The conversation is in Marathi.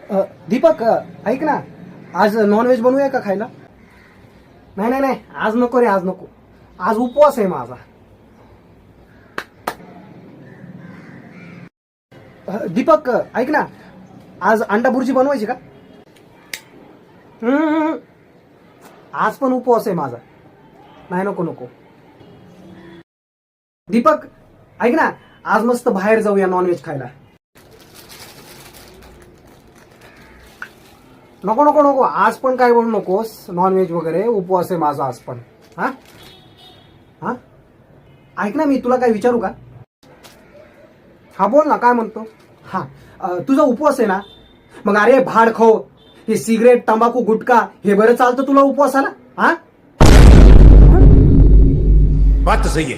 दीपक ऐक ना, आज नॉनव्हेज बनवूया का खायला? नाही नाही नाही, आज नको रे, आज नको. आज उपवास आहे माझा. दीपक ऐक ना, आज अंडा बुर्जी बनवायची का? आज पण उपवास आहे माझा. नाही, नको नको. दीपक ऐक ना, आज मस्त बाहेर जाऊया नॉनव्हेज खायला. नको नको नको, आज पण काय बोलू नकोस, नॉनव्हेज वगैरे, उपवास आहे माझा आज पण. हा हा ऐक ना, मी तुला काय विचारू का? हा बोल ना, काय म्हणतो? हा तुझा उपवास आहे ना, मग अरे भाड खाऊ, हे सिगरेट तंबाखू गुटखा हे बरं चालतं तुला उपवासाला? हा बात तो सही है.